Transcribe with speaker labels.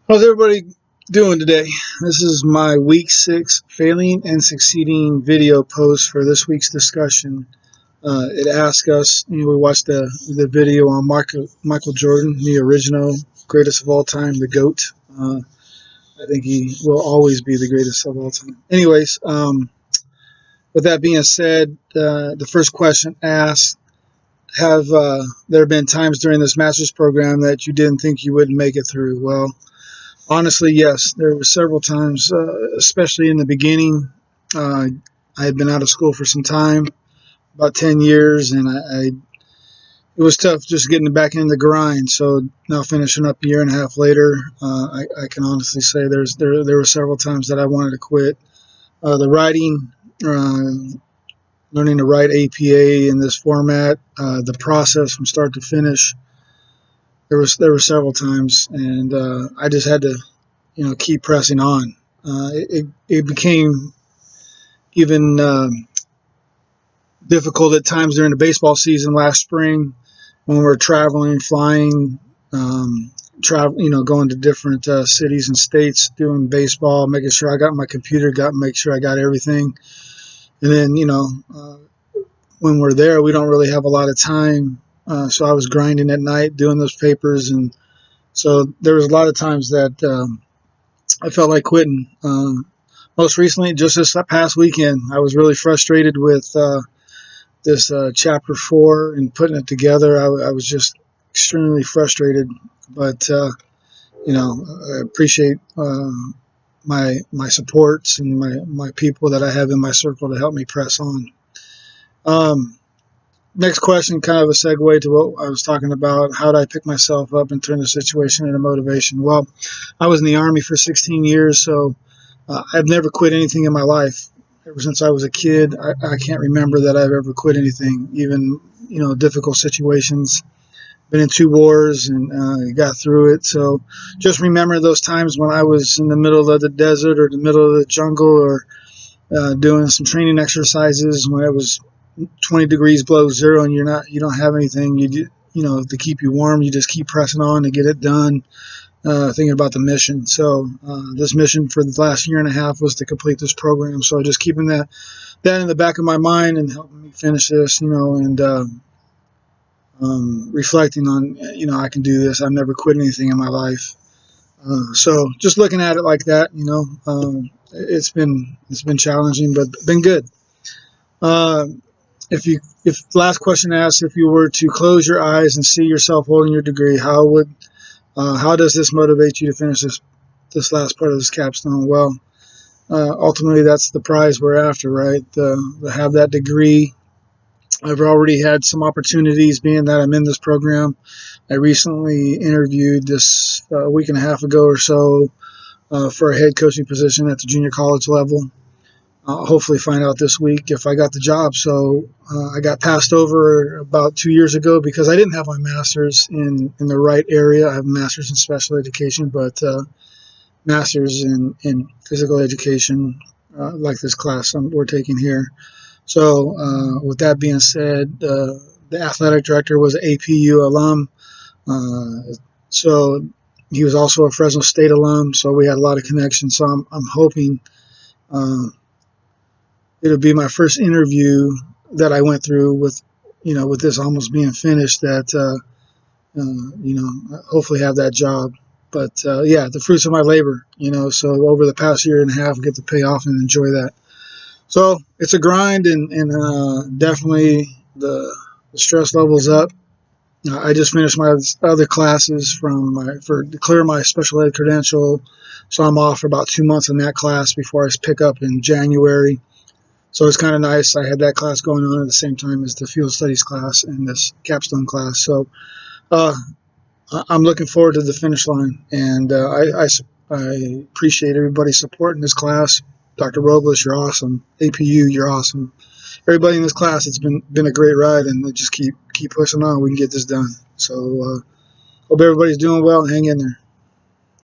Speaker 1: How's everybody doing today? This is my week 6 failing and succeeding video post for this week's discussion. It asks us, we watched the video on Michael Jordan, the original greatest of all time, the GOAT. I think he will always be the greatest of all time. Anyways, with that being said, the first question asks, have there been times during this master's program that you didn't think you wouldn't make it through? Well, honestly, yes. There were several times, especially in the beginning. I had been out of school for some time, about 10 years, and it was tough just getting back into the grind. So now finishing up a year and a half later, I can honestly say there were several times that I wanted to quit. The writing, learning to write APA in this format, the process from start to finish, there were several times, and I just had to, keep pressing on. It became even difficult at times during the baseball season last spring when we were traveling, flying, going to different cities and states doing baseball, making sure I got my computer, make sure I got everything, and then when we're there, we don't really have a lot of time. So I was grinding at night doing those papers, and so there was a lot of times that I felt like quitting. Most recently, just this past weekend, I was really frustrated with this chapter 4 and putting it together. I was just extremely frustrated, but I appreciate my supports and my people that I have in my circle to help me press on. Next question, kind of a segue to what I was talking about. How did I pick myself up and turn the situation into motivation? Well, I was in the Army for 16 years, so I've never quit anything in my life. Ever since I was a kid, I can't remember that I've ever quit anything, even, difficult situations. Been in 2 wars and got through it. So just remember those times when I was in the middle of the desert or the middle of the jungle or doing some training exercises when it was 20 degrees below zero and you don't have anything to keep you warm. You just keep pressing on to get it done, thinking about the mission. So this mission for the last year and a half was to complete this program. So just keeping that in the back of my mind and helping me finish this, and reflecting on, I can do this. I've never quit anything in my life. So just looking at it like that, it's been challenging, but been good. If last question asks, if you were to close your eyes and see yourself holding your degree, how does this motivate you to finish this last part of this capstone? Well, ultimately that's the prize we're after, right? To have that degree. I've already had some opportunities being that I'm in this program. I recently interviewed this a week and a half ago or so for a head coaching position at the junior college level. I'll hopefully find out this week if I got the job. So I got passed over about 2 years ago because I didn't have my master's in the right area. I have a master's in special education, but master's in physical education, like this class we're taking here. So with that being said, the athletic director was an APU alum. So he was also a Fresno State alum. So we had a lot of connections. So I'm hoping it'll be my first interview that I went through with this almost being finished, that, hopefully have that job. But, the fruits of my labor, so over the past year and a half, I get to pay off and enjoy that. So it's a grind, and definitely the stress level's up. I just finished my other classes to clear my special ed credential. So I'm off for about 2 months in that class before I pick up in January. So it's kind of nice. I had that class going on at the same time as the field studies class and this capstone class. So I'm looking forward to the finish line, and I appreciate everybody's support in this class. Dr. Robles, you're awesome. APU, you're awesome. Everybody in this class, it's been a great ride, and just keep pushing on. We can get this done. So hope everybody's doing well and hang in there.